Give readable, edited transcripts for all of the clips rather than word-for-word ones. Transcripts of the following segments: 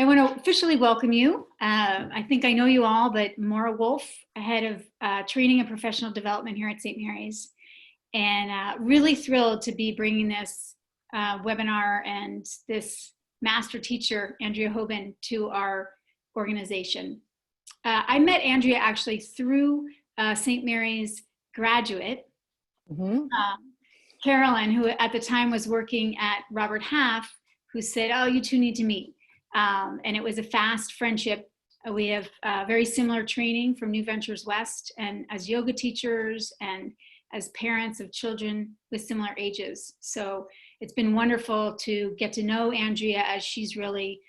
I want to officially welcome you. I think I know you all, but Maura Wolf, head of training and professional development here at St. Mary's, and really thrilled to be bringing this webinar and this master teacher, Andrea Hoban, to our organization. I met Andrea actually through St. Mary's graduate, Carolyn, who at the time was working at Robert Half, who said, "Oh, you two need to meet." And it was a fast friendship. We have very similar training from New Ventures West, and as yoga teachers and as parents of children with similar ages. So it's been wonderful to get to know Andrea as she's really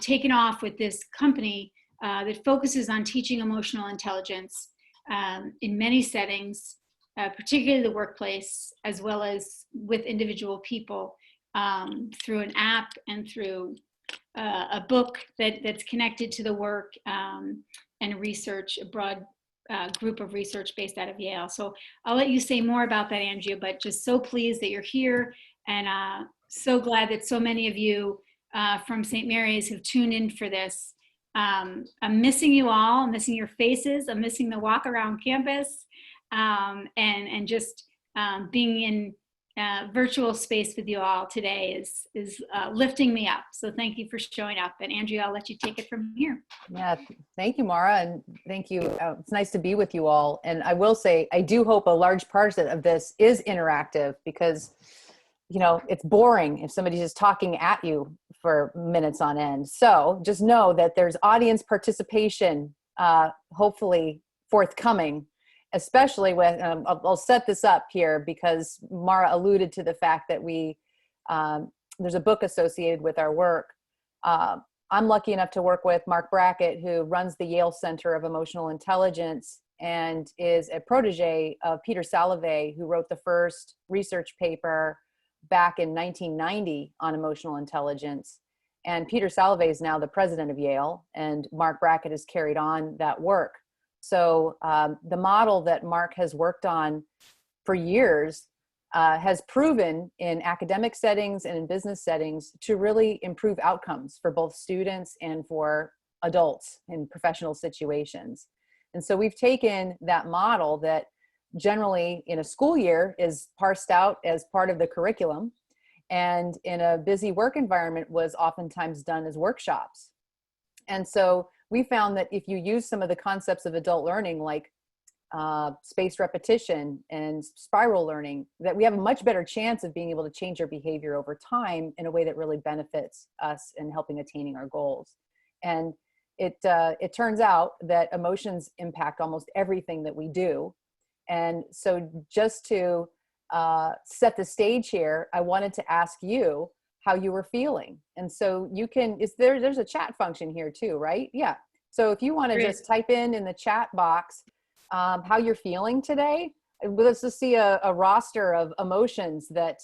taken off with this company that focuses on teaching emotional intelligence in many settings, particularly the workplace, as well as with individual people through an app and through a book that's connected to the work and research, a broad group of research based out of Yale. So I'll let you say more about that, Andrea, but just so pleased that you're here and so glad that so many of you from St. Mary's have tuned in for this. I'm missing you all. I'm missing your faces. I'm missing the walk around campus and just being in virtual space with you all today is lifting me up. So thank you for showing up. And Andrea, I'll let you take it from here. Yeah, thank you, Maura, and thank you. It's nice to be with you all. And I will say, I do hope a large part of this is interactive because, you know, it's boring if somebody's just talking at you for minutes on end. So just know that there's audience participation, hopefully forthcoming, especially with, I'll set this up here because Maura alluded to the fact that there's a book associated with our work. I'm lucky enough to work with Mark Brackett, who runs the Yale Center of Emotional Intelligence and is a protege of Peter Salovey, who wrote the first research paper back in 1990 on emotional intelligence. And Peter Salovey is now the president of Yale, and Mark Brackett has carried on that work. So the model that Mark has worked on for years has proven in academic settings and in business settings to really improve outcomes for both students and for adults in professional situations. And so we've taken that model that generally in a school year is parsed out as part of the curriculum, and in a busy work environment was oftentimes done as workshops. And so we found that if you use some of the concepts of adult learning, like spaced repetition and spiral learning, that we have a much better chance of being able to change our behavior over time in a way that really benefits us in helping attaining our goals. And it turns out that emotions impact almost everything that we do. And so just to set the stage here, I wanted to ask you how you were feeling. And so you can, there's a chat function here too, right? Yeah. So if you want to just type in the chat box how you're feeling today, let's just see a roster of emotions that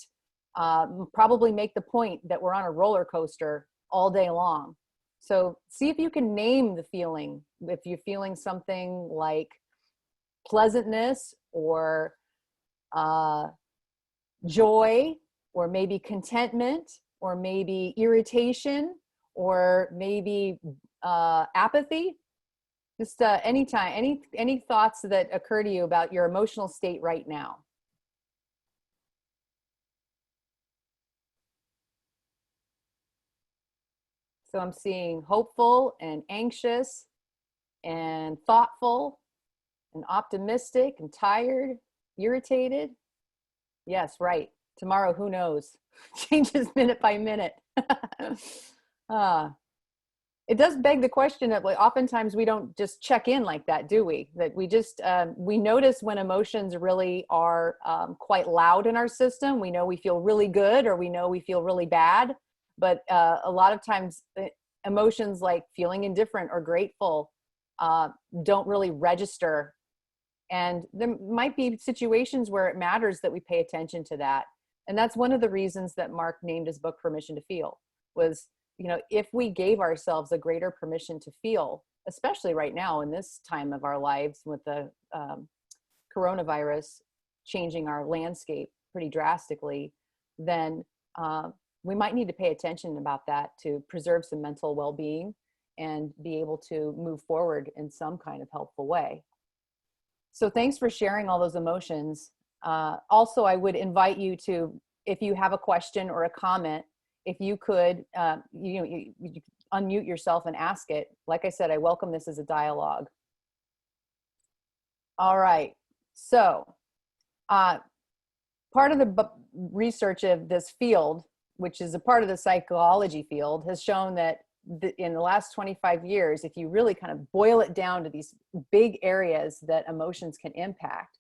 probably make the point that we're on a roller coaster all day long. So see if you can name the feeling. If you're feeling something like pleasantness or joy, or maybe contentment, or maybe irritation, or maybe apathy. Just anytime, any thoughts that occur to you about your emotional state right now. So I'm seeing hopeful and anxious and thoughtful and optimistic and tired, irritated. Yes, right. Tomorrow, who knows? Changes minute by minute. It does beg the question that oftentimes we don't just check in like that, do we? That we just, we notice when emotions really are quite loud in our system. We know we feel really good or we know we feel really bad. But a lot of times emotions like feeling indifferent or grateful don't really register. And there might be situations where it matters that we pay attention to that. And that's one of the reasons that Mark named his book Permission to Feel, was, you know, if we gave ourselves a greater permission to feel, especially right now in this time of our lives with the coronavirus changing our landscape pretty drastically, then we might need to pay attention about that to preserve some mental well-being and be able to move forward in some kind of helpful way. So thanks for sharing all those emotions. Also, I would invite you to, if you have a question or a comment, if you could, you unmute yourself and ask it. Like I said, I welcome this as a dialogue. All right. So part of the research of this field, which is a part of the psychology field, has shown that in the last 25 years, if you really kind of boil it down to these big areas that emotions can impact,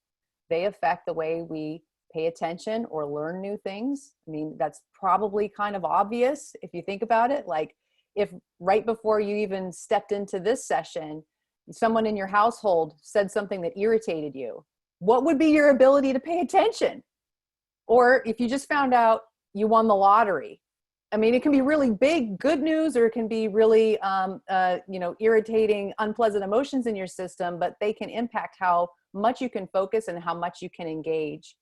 they affect the way we pay attention or learn new things. I mean, that's probably kind of obvious if you think about it. Like if right before you even stepped into this session, someone in your household said something that irritated you, what would be your ability to pay attention? Or if you just found out you won the lottery. I mean, it can be really big, good news, or it can be really, irritating, unpleasant emotions in your system, but they can impact how much you can focus and how much you can engage.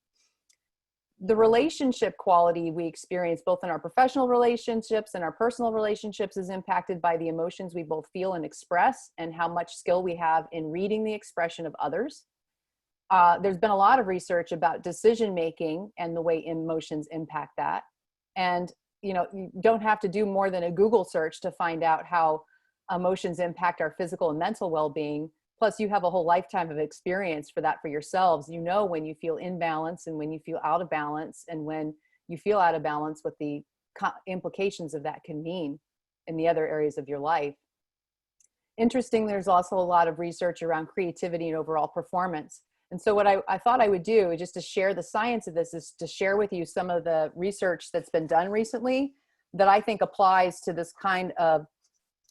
The relationship quality we experience both in our professional relationships and our personal relationships is impacted by the emotions we both feel and express and how much skill we have in reading the expression of others. There's been a lot of research about decision-making and the way emotions impact that. And, you don't have to do more than a Google search to find out how emotions impact our physical and mental well-being. Plus you have a whole lifetime of experience for that for yourselves. You know when you feel in balance and when you feel out of balance, and when you feel out of balance, what the implications of that can mean in the other areas of your life. Interesting, there's also a lot of research around creativity and overall performance. And so what I thought I would do, just to share the science of this, is to share with you some of the research that's been done recently that I think applies to this kind of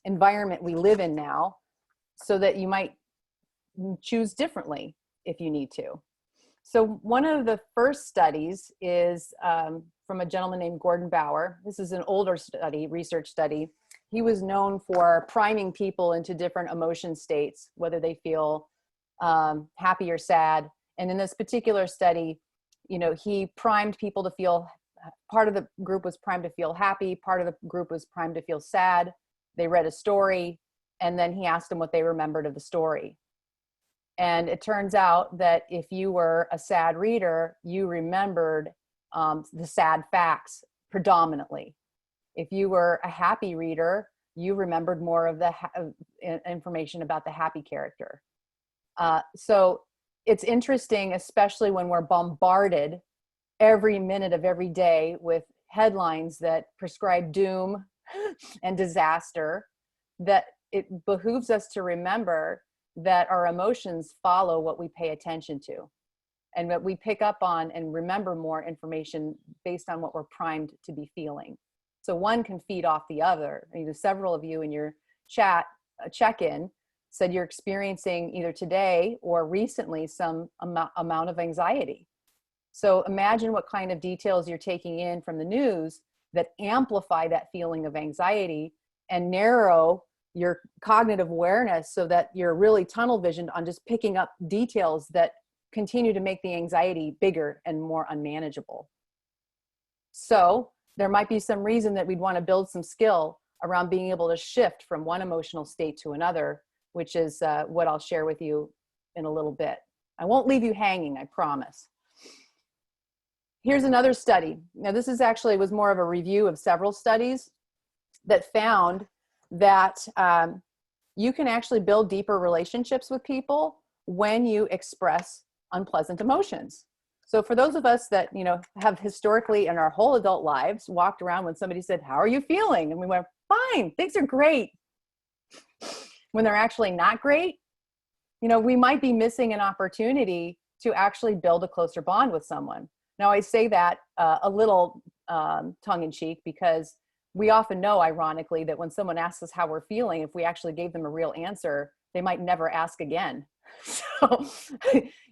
environment we live in now, so that you might choose differently if you need to. So one of the first studies is from a gentleman named Gordon Bauer. This is an older study, research study. He was known for priming people into different emotion states, whether they feel happy or sad. And in this particular study, he primed people to feel, part of the group was primed to feel happy, part of the group was primed to feel sad. They read a story, and then he asked them what they remembered of the story. And it turns out that if you were a sad reader, you remembered the sad facts predominantly. If you were a happy reader, you remembered more of the information about the happy character. So it's interesting, especially when we're bombarded every minute of every day with headlines that prescribe doom and disaster, that it behooves us to remember that our emotions follow what we pay attention to, and that we pick up on and remember more information based on what we're primed to be feeling. So one can feed off the other. Several of you in your chat check-in said you're experiencing either today or recently some amount of anxiety. So imagine what kind of details you're taking in from the news that amplify that feeling of anxiety and narrow your cognitive awareness so that you're really tunnel visioned on just picking up details that continue to make the anxiety bigger and more unmanageable. So there might be some reason that we'd want to build some skill around being able to shift from one emotional state to another, which is what I'll share with you in a little bit. I won't leave you hanging, I promise. Here's another study. Now this was more of a review of several studies that found that you can actually build deeper relationships with people when you express unpleasant emotions. So for those of us that, have historically in our whole adult lives walked around when somebody said, "How are you feeling?" And we went, "Fine, things are great." When they're actually not great, we might be missing an opportunity to actually build a closer bond with someone. Now I say that a little tongue in cheek, because we often know, ironically, that when someone asks us how we're feeling, if we actually gave them a real answer, they might never ask again. So,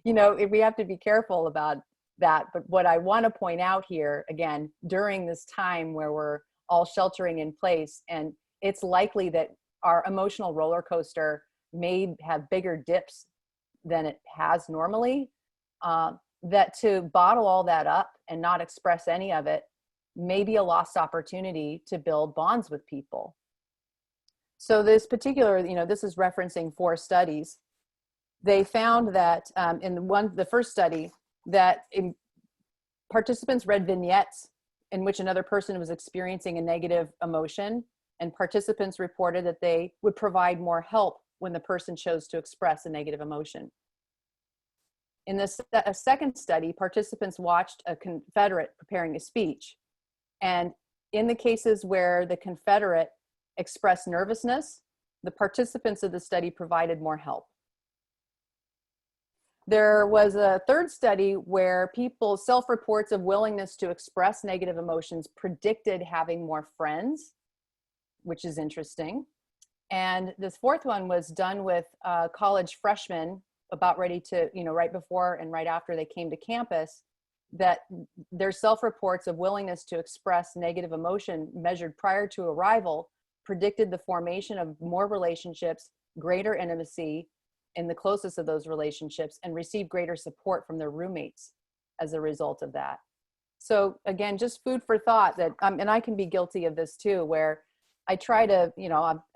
we have to be careful about that. But what I want to point out here, again, during this time where we're all sheltering in place, and it's likely that our emotional roller coaster may have bigger dips than it has normally, that to bottle all that up and not express any of it maybe a lost opportunity to build bonds with people. So this particular, this is referencing 4 studies. They found that in the first study, that participants read vignettes in which another person was experiencing a negative emotion, and participants reported that they would provide more help when the person chose to express a negative emotion. In a second study, participants watched a Confederate preparing a speech. And in the cases where the Confederate expressed nervousness, the participants of the study provided more help. There was a third study where people's self-reports of willingness to express negative emotions predicted having more friends, which is interesting. And this fourth one was done with college freshmen about ready to, right before and right after they came to campus, that their self-reports of willingness to express negative emotion measured prior to arrival predicted the formation of more relationships, greater intimacy in the closest of those relationships, and received greater support from their roommates as a result of that. So again, just food for thought that, and I can be guilty of this too, where I try to,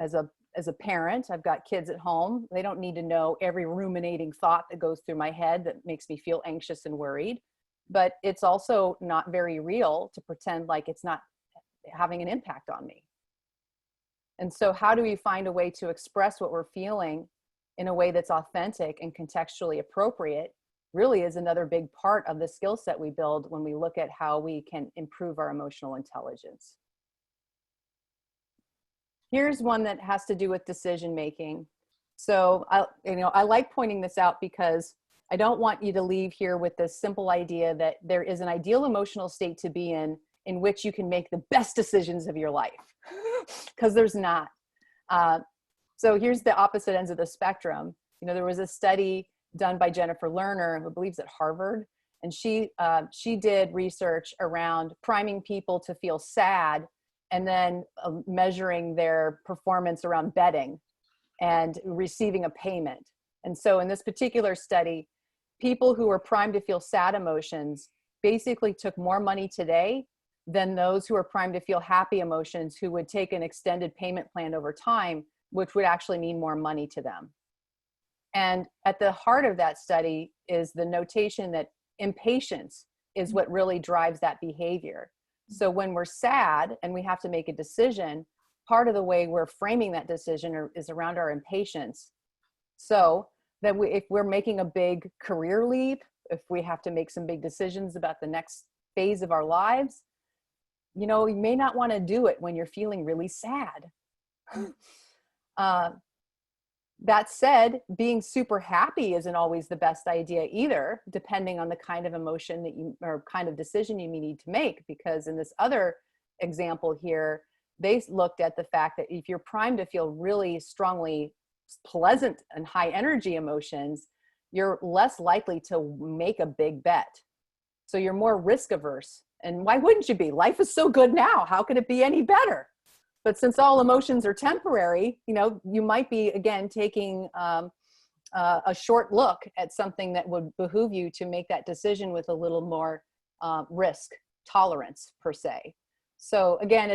as a parent, I've got kids at home. They don't need to know every ruminating thought that goes through my head that makes me feel anxious and worried. But it's also not very real to pretend like it's not having an impact on me. And so how do we find a way to express what we're feeling in a way that's authentic and contextually appropriate really is another big part of the skill set we build when we look at how we can improve our emotional intelligence. Here's one that has to do with decision making. So I like pointing this out because I don't want you to leave here with this simple idea that there is an ideal emotional state to be in which you can make the best decisions of your life, because there's not. So here's the opposite ends of the spectrum. There was a study done by Jennifer Lerner, who believes at Harvard, and she did research around priming people to feel sad and then measuring their performance around betting and receiving a payment. And so in this particular study, people who were primed to feel sad emotions basically took more money today than those who are primed to feel happy emotions, who would take an extended payment plan over time, which would actually mean more money to them. And at the heart of that study is the notation that impatience is what really drives that behavior. So when we're sad and we have to make a decision, part of the way we're framing that decision is around our impatience. So that if we're making a big career leap, if we have to make some big decisions about the next phase of our lives, you may not want to do it when you're feeling really sad. That said, being super happy isn't always the best idea either, depending on the kind of emotion that or kind of decision you need to make. Because in this other example here, they looked at the fact that if you're primed to feel really strongly pleasant and high energy emotions, you're less likely to make a big bet. So you're more risk averse. And why wouldn't you be? Life is so good now. How could it be any better? But since all emotions are temporary, you might be, again, taking a short look at something that would behoove you to make that decision with a little more risk tolerance, per se. So again,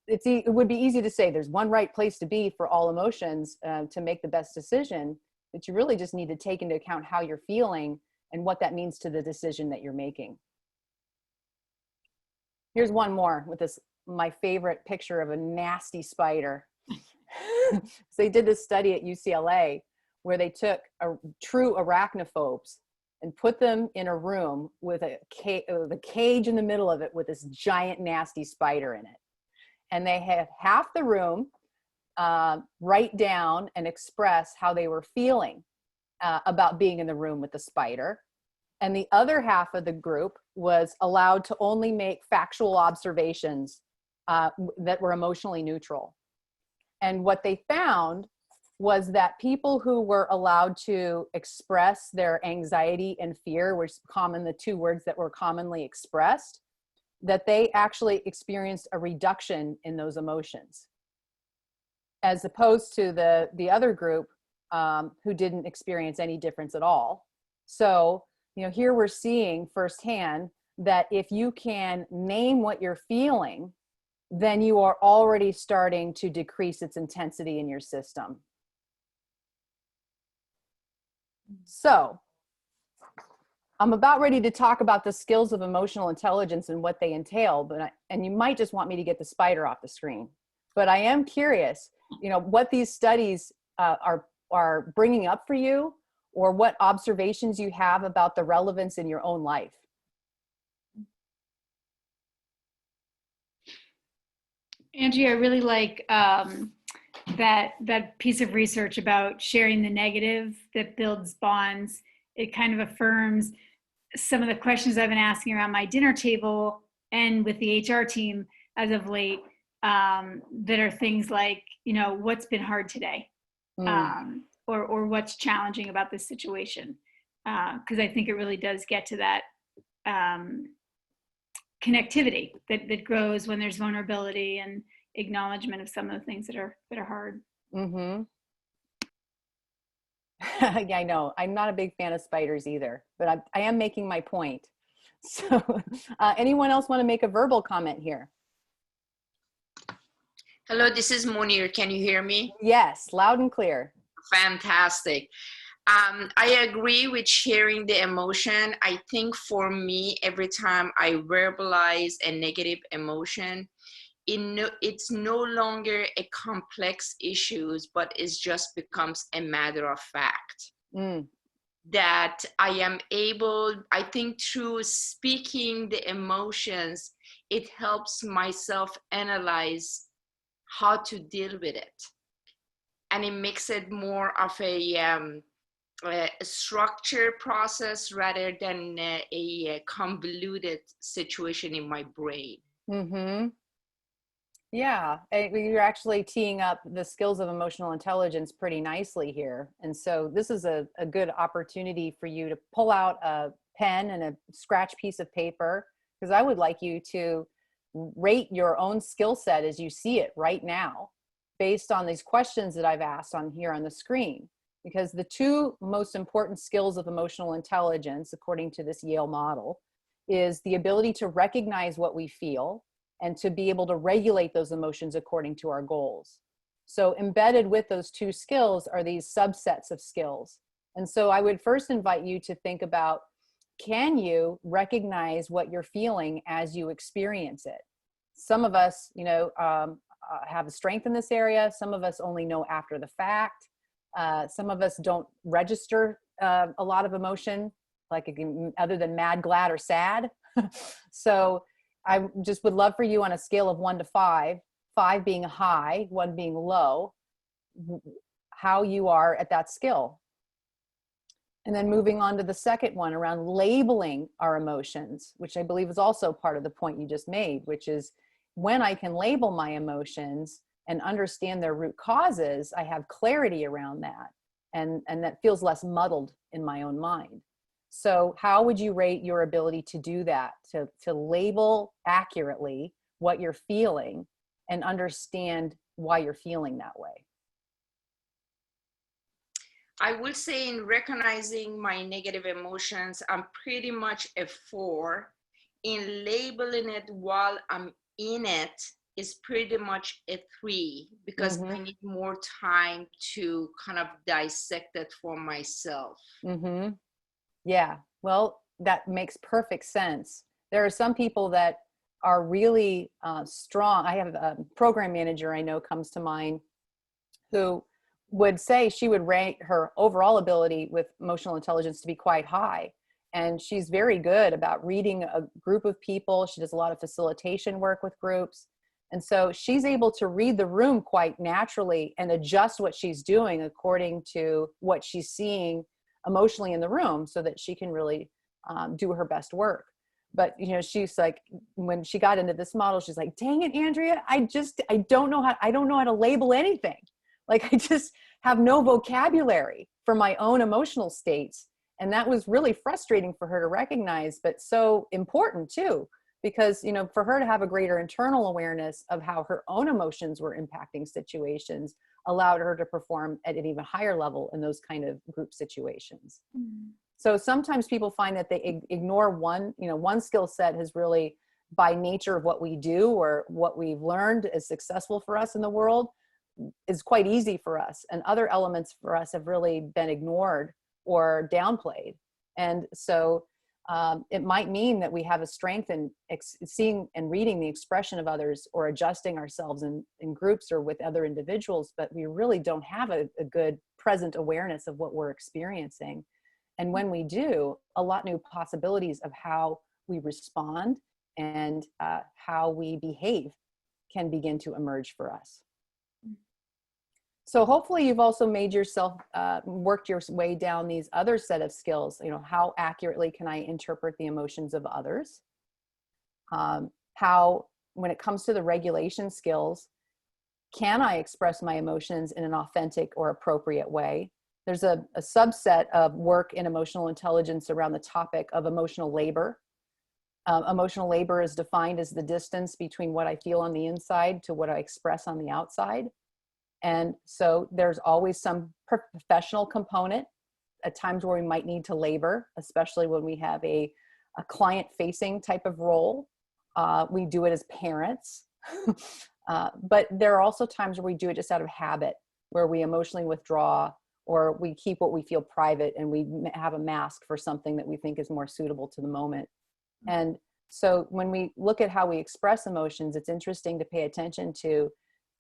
it would be easy to say there's one right place to be for all emotions to make the best decision, but you really just need to take into account how you're feeling and what that means to the decision that you're making. Here's one more with my favorite picture of a nasty spider. So they did this study at UCLA where they took true arachnophobes and put them in a room with a cage in the middle of it with this giant nasty spider in it. And they had half the room write down and express how they were feeling about being in the room with the spider. And the other half of the group was allowed to only make factual observations that were emotionally neutral. And what they found was that people who were allowed to express their anxiety and fear, were the 2 words that were commonly expressed, that they actually experienced a reduction in those emotions, as opposed to the other group who didn't experience any difference at all. So, here we're seeing firsthand that if you can name what you're feeling, then you are already starting to decrease its intensity in your system. So I'm about ready to talk about the skills of emotional intelligence and what they entail, and you might just want me to get the spider off the screen. But I am curious, what these studies are bringing up for you, or what observations you have about the relevance in your own life. Andrea, I really like that piece of research about sharing the negative that builds bonds. It kind of affirms some of the questions I've been asking around my dinner table and with the HR team as of late, that are things like, what's been hard today, or what's challenging about this situation, because I think it really does get to that connectivity that grows when there's vulnerability and acknowledgement of some of the things that are hard. Mm-hmm. Yeah, I know. I'm not a big fan of spiders either, but I am making my point. So anyone else want to make a verbal comment here? Hello, this is Munir. Can you hear me? Yes, loud and clear. Fantastic. I agree with sharing the emotion. I think for me, every time I verbalize a negative emotion, it's no longer a complex issue, but it just becomes a matter of fact. That I am able, I think through speaking the emotions, it helps myself analyze how to deal with it. And it makes it more of a structured process rather than a convoluted situation in my brain. Mm-hmm. Yeah, you're actually teeing up the skills of emotional intelligence pretty nicely here. And so this is a good opportunity for you to pull out a pen and a scratch piece of paper, because I would like you to rate your own skill set as you see it right now, based on these questions that I've asked on here on the screen. Because the two most important skills of emotional intelligence, according to this Yale model, is the ability to recognize what we feel and to be able to regulate those emotions according to our goals. So embedded with those two skills are these subsets of skills. And so I would first invite you to think about, can you recognize what you're feeling as you experience it? Some of us, have a strength in this area. Some of us only know after the fact. Some of us don't register a lot of emotion, like other than mad, glad, or sad. So I just would love for you, on a scale of 1 to 5, 5 being high, 1 being low, how you are at that skill. And then moving on to the second one around labeling our emotions, which I believe is also part of the point you just made, which is when I can label my emotions and understand their root causes, I have clarity around that. And that feels less muddled in my own mind. So how would you rate your ability to do that, to label accurately what you're feeling and understand why you're feeling that way? I would say in recognizing my negative emotions, I'm pretty much a 4. In labeling it while I'm in it is pretty much a 3, because I need more time to kind of dissect it for myself. Yeah, well, that makes perfect sense. There are some people that are really strong. I have a program manager I know comes to mind who would say she would rate her overall ability with emotional intelligence to be quite high. And she's very good about reading a group of people. She does a lot of facilitation work with groups. And so she's able to read the room quite naturally and adjust what she's doing according to what she's seeing emotionally in the room, so that she can really do her best work. But she's like, when she got into this model, she's like, dang it, Andrea, I don't know how to label anything. Like, I just have no vocabulary for my own emotional states. And that was really frustrating for her to recognize, but so important too, because, for her to have a greater internal awareness of how her own emotions were impacting situations allowed her to perform at an even higher level in those kind of group situations. So sometimes people find that they ignore one, one skill set has really, by nature of what we do or what we've learned is successful for us in the world, is quite easy for us. And other elements for us have really been ignored or downplayed. And so it might mean that we have a strength in seeing and reading the expression of others or adjusting ourselves in groups or with other individuals, but we really don't have a good present awareness of what we're experiencing. And when we do, a lot new possibilities of how we respond and how we behave can begin to emerge for us. So hopefully you've also made yourself, worked your way down these other set of skills. How accurately can I interpret the emotions of others? How, when it comes to the regulation skills, can I express my emotions in an authentic or appropriate way? There's a subset of work in emotional intelligence around the topic of emotional labor. Emotional labor is defined as the distance between what I feel on the inside to what I express on the outside. And so there's always some professional component at times where we might need to labor, especially when we have a client-facing type of role. We do it as parents. But there are also times where we do it just out of habit, where we emotionally withdraw, or we keep what we feel private and we have a mask for something that we think is more suitable to the moment. And so when we look at how we express emotions, it's interesting to pay attention to,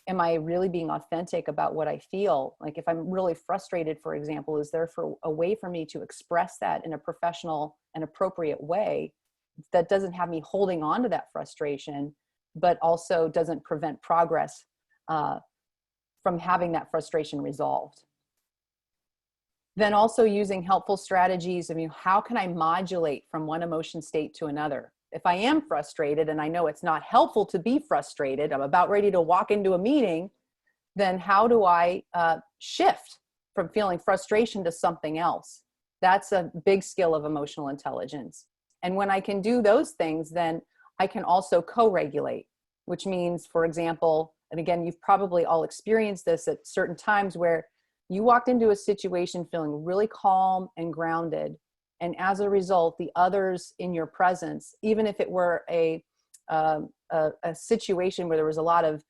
am I really being authentic about what I feel? Like if I'm really frustrated, for example, is there a way for me to express that in a professional and appropriate way that doesn't have me holding on to that frustration, but also doesn't prevent progress from having that frustration resolved? Then also using helpful strategies of, how can I modulate from one emotion state to another? If I am frustrated and I know it's not helpful to be frustrated, I'm about ready to walk into a meeting, then how do I shift from feeling frustration to something else? That's a big skill of emotional intelligence. And when I can do those things, then I can also co-regulate, which means, for example, and again, you've probably all experienced this at certain times where you walked into a situation feeling really calm and grounded. And as a result, the others in your presence, even if it were a situation where there was a lot of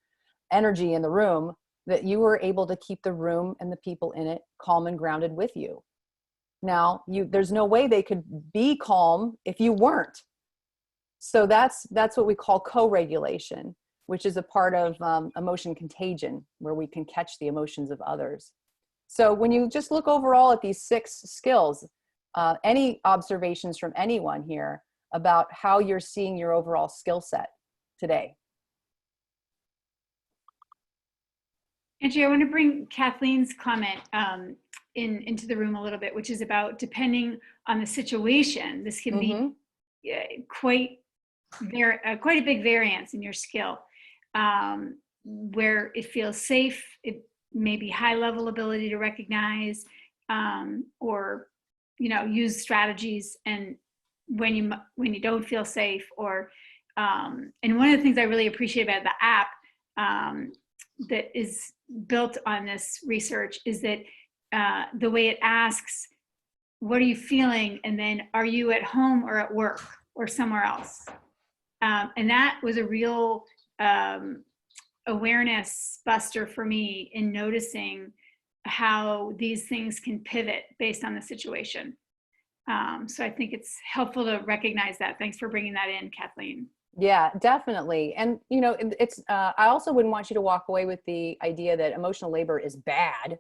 energy in the room, that you were able to keep the room and the people in it calm and grounded with you. Now, there's no way they could be calm if you weren't. So that's what we call co-regulation, which is a part of emotion contagion, where we can catch the emotions of others. So when you just look overall at these 6 skills, any observations from anyone here about how you're seeing your overall skill set today? Andrea, I want to bring Kathleen's comment into the room a little bit, which is about depending on the situation. This can be quite a big variance in your skill, where it feels safe. It may be high level ability to recognize or use strategies, and when you don't feel safe, or and one of the things I really appreciate about the app that is built on this research is that the way it asks, what are you feeling, and then are you at home or at work or somewhere else? And that was a real awareness buster for me in noticing how these things can pivot based on the situation. So I think it's helpful to recognize that. Thanks for bringing that in, Kathleen. Yeah, definitely. And, I also wouldn't want you to walk away with the idea that emotional labor is bad.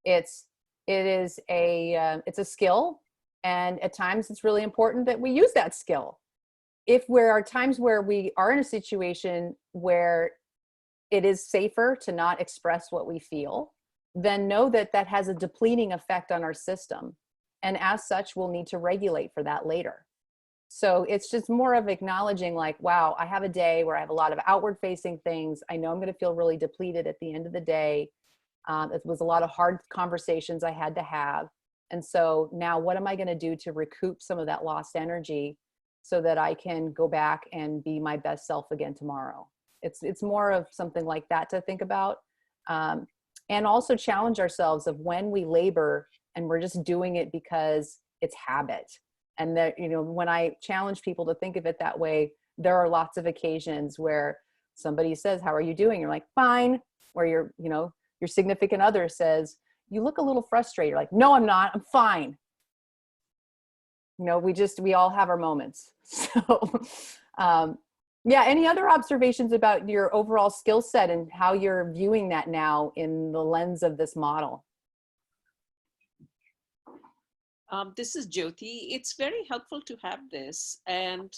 It's a skill. And at times it's really important that we use that skill. If there are times where we are in a situation where it is safer to not express what we feel, then know that that has a depleting effect on our system. And as such, we'll need to regulate for that later. So it's just more of acknowledging like, wow, I have a day where I have a lot of outward facing things. I know I'm going to feel really depleted at the end of the day. It was a lot of hard conversations I had to have. And so now what am I going to do to recoup some of that lost energy so that I can go back and be my best self again tomorrow? It's more of something like that to think about. And also challenge ourselves of when we labor and we're just doing it because it's habit. And that, you know, when I challenge people to think of it that way, there are lots of occasions where somebody says, how are you doing? You're like, fine. Or your, you know, your significant other says, you look a little frustrated. You're like, no, I'm not, I'm fine. You know, we all have our moments. So, yeah. Any other observations about your overall skill set and how you're viewing that now in the lens of this model? This is Jyoti. It's very helpful to have this. And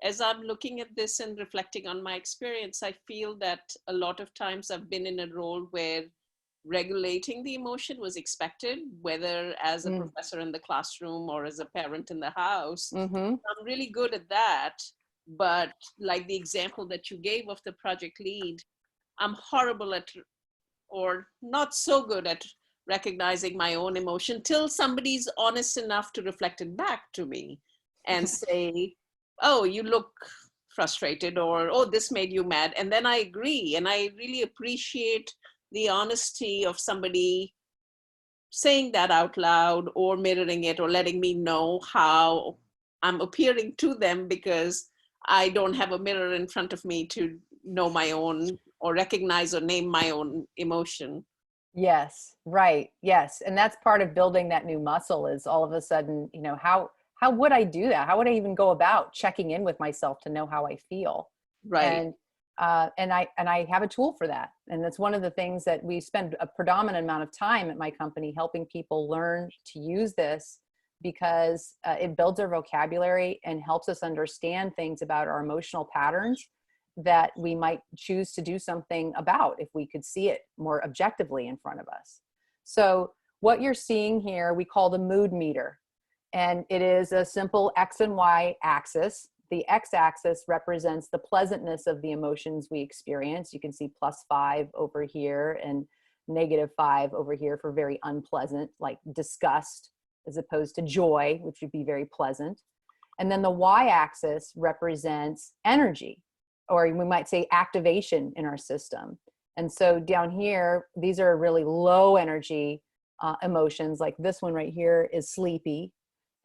as I'm looking at this and reflecting on my experience, I feel that a lot of times I've been in a role where regulating the emotion was expected, whether as a professor in the classroom or as a parent in the house. I'm really good at that. But like the example that you gave of the project lead, I'm horrible at, or not so good at, recognizing my own emotion till somebody's honest enough to reflect it back to me and say, oh, you look frustrated, or, oh, this made you mad. And then I agree. And I really appreciate the honesty of somebody saying that out loud or mirroring it or letting me know how I'm appearing to them, because I don't have a mirror in front of me to know my own or recognize or name my own emotion. Yes, right. Yes. And that's part of building that new muscle is all of a sudden, you know, how would I do that? How would I even go about checking in with myself to know how I feel? Right. And I have a tool for that. And that's one of the things that we spend a predominant amount of time at my company helping people learn to use this, because it builds our vocabulary and helps us understand things about our emotional patterns that we might choose to do something about if we could see it more objectively in front of us. So what you're seeing here, we call the mood meter. And it is a simple X and Y axis. The X axis represents the pleasantness of the emotions we experience. You can see +5 over here and -5 over here for very unpleasant, like disgust, as opposed to joy, which would be very pleasant. And then the Y axis represents energy, or we might say activation in our system. And so down here, these are really low energy emotions. Like this one right here is sleepy,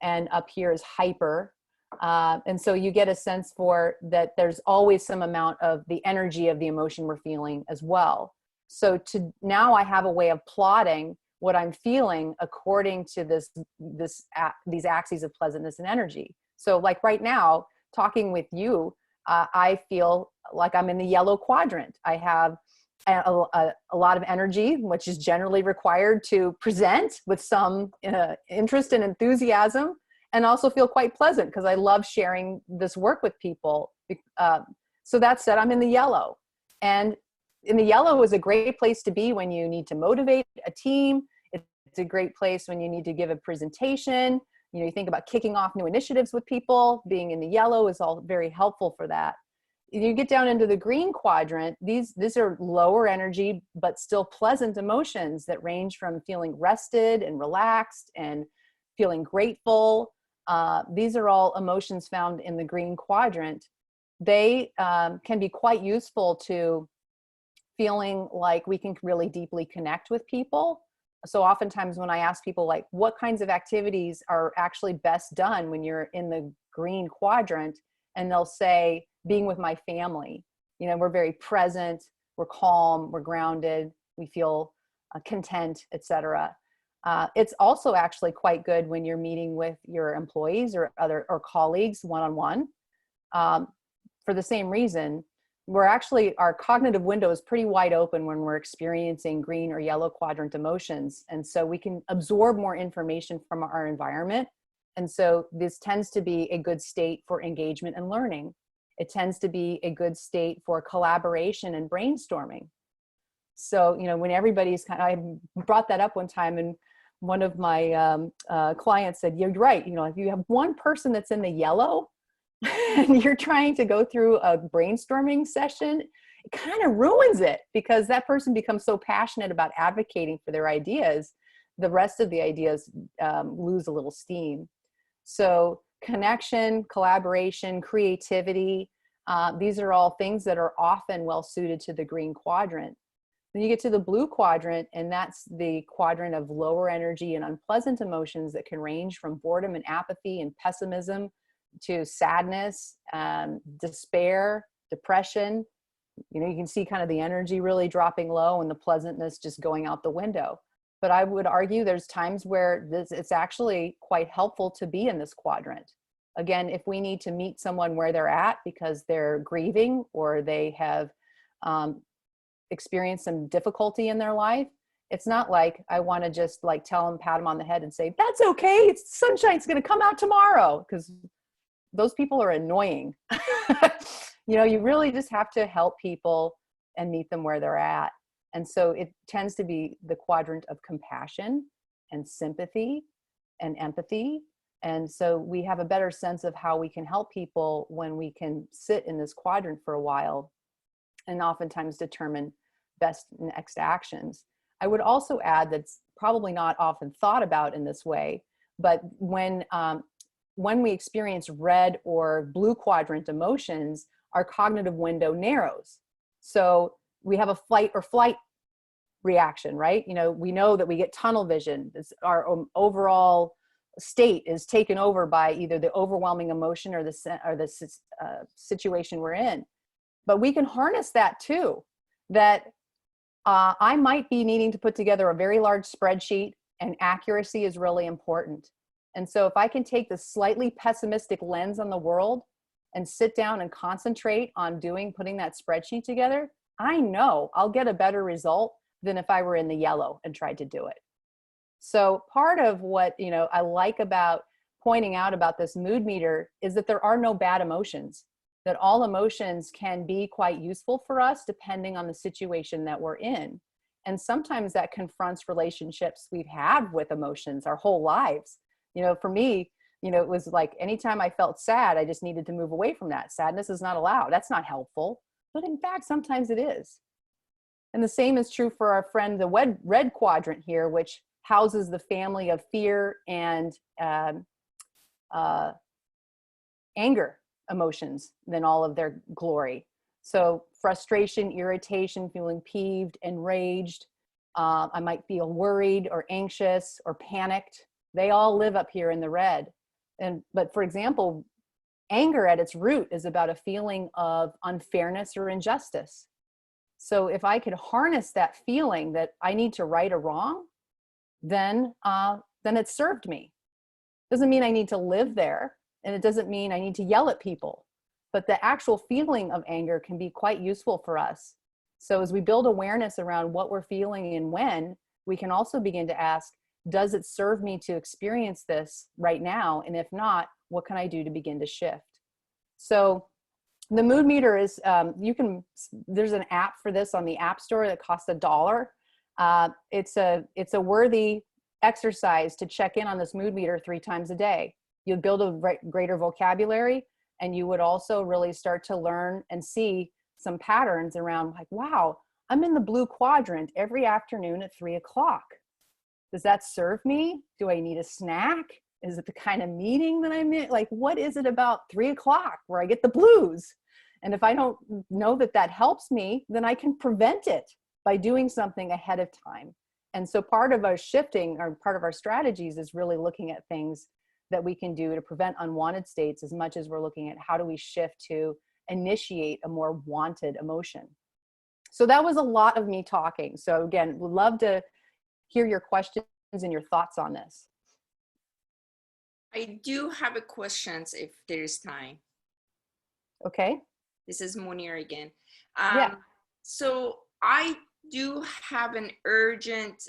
and up here is hyper. And so you get a sense for that there's always some amount of the energy of the emotion we're feeling as well. So now I have a way of plotting what I'm feeling according to these axes of pleasantness and energy. So like right now, talking with you, I feel like I'm in the yellow quadrant. I have a lot of energy, which is generally required to present with some interest and enthusiasm, and also feel quite pleasant because I love sharing this work with people. So that said, I'm in the yellow. And in the yellow is a great place to be when you need to motivate a team. It's a great place when you need to give a presentation. You know, you think about kicking off new initiatives with people. Being in the yellow is all very helpful for that. You get down into the green quadrant, these are lower energy, but still pleasant emotions that range from feeling rested and relaxed and feeling grateful. These are all emotions found in the green quadrant. They can be quite useful to feeling like we can really deeply connect with people. So oftentimes when I ask people like, what kinds of activities are actually best done when you're in the green quadrant, and they'll say, being with my family. You know, we're very present, we're calm, we're grounded, we feel content, etc. It's also actually quite good when you're meeting with your employees or colleagues one-on-one. For the same reason, our cognitive window is pretty wide open when we're experiencing green or yellow quadrant emotions. And so we can absorb more information from our environment. And so this tends to be a good state for engagement and learning. It tends to be a good state for collaboration and brainstorming. So, you know, when everybody's I brought that up one time, and one of my clients said, you're right. You know, if you have one person that's in the yellow and you're trying to go through a brainstorming session, it kind of ruins it, because that person becomes so passionate about advocating for their ideas, the rest of the ideas lose a little steam. So connection, collaboration, creativity, these are all things that are often well suited to the green quadrant. Then you get to the blue quadrant, and that's the quadrant of lower energy and unpleasant emotions that can range from boredom and apathy and pessimism to sadness, despair, depression. You know, you can see kind of the energy really dropping low and the pleasantness just going out the window. But I would argue there's times where it's actually quite helpful to be in this quadrant. Again, if we need to meet someone where they're at because they're grieving or they have experienced some difficulty in their life, it's not like I want to just like tell them, pat them on the head and say, that's okay, it's sunshine's going to come out tomorrow, because those people are annoying. You know, you really just have to help people and meet them where they're at. And so it tends to be the quadrant of compassion and sympathy and empathy. And so we have a better sense of how we can help people when we can sit in this quadrant for a while and oftentimes determine best next actions. I would also add that's probably not often thought about in this way, but when we experience red or blue quadrant emotions, our cognitive window narrows. So we have a fight or flight reaction, right? You know, we know that we get tunnel vision. Our overall state is taken over by either the overwhelming emotion or the situation we're in. But we can harness that too, that I might be needing to put together a very large spreadsheet, and accuracy is really important. And so if I can take the slightly pessimistic lens on the world and sit down and concentrate on putting that spreadsheet together, I know I'll get a better result than if I were in the yellow and tried to do it. So part of what, you know, I like about pointing out about this mood meter is that there are no bad emotions, that all emotions can be quite useful for us depending on the situation that we're in. And sometimes that confronts relationships we've had with emotions our whole lives. You know, for me, you know, it was like anytime I felt sad, I just needed to move away from that. Sadness is not allowed. That's not helpful. But in fact, sometimes it is. And the same is true for our friend, the red quadrant here, which houses the family of fear and anger emotions than all of their glory. So frustration, irritation, feeling peeved, enraged. I might feel worried or anxious or panicked. They all live up here in the red. But for example, anger at its root is about a feeling of unfairness or injustice. So if I could harness that feeling that I need to right a wrong, then it served me. Doesn't mean I need to live there, and it doesn't mean I need to yell at people, but the actual feeling of anger can be quite useful for us. So as we build awareness around what we're feeling and when, we can also begin to ask, does it serve me to experience this right now? And if not, what can I do to begin to shift? So the mood meter is, there's an app for this on the App Store that costs $1. It's a worthy exercise to check in on this mood meter 3 times a day. You'd build a greater vocabulary, and you would also really start to learn and see some patterns around like, wow, I'm in the blue quadrant every afternoon at 3 o'clock. Does that serve me? Do I need a snack? Is it the kind of meeting that I'm in? Like, what is it about 3 o'clock where I get the blues? And if I don't know that that helps me, then I can prevent it by doing something ahead of time. And so part of our shifting, or part of our strategies, is really looking at things that we can do to prevent unwanted states as much as we're looking at how do we shift to initiate a more wanted emotion. So that was a lot of me talking. So again, would love to hear your questions and your thoughts on this. I do have a questions if there is time. Okay. This is Munir again. Yeah. So I do have an urgent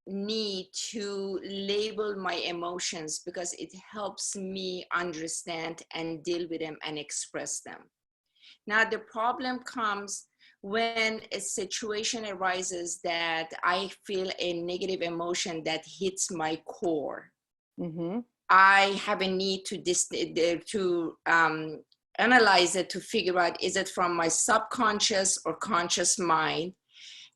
need to label my emotions because it helps me understand and deal with them and express them. Now, the problem comes when a situation arises that I feel a negative emotion that hits my core. Mm-hmm. I have a need to analyze it to figure out, is it from my subconscious or conscious mind?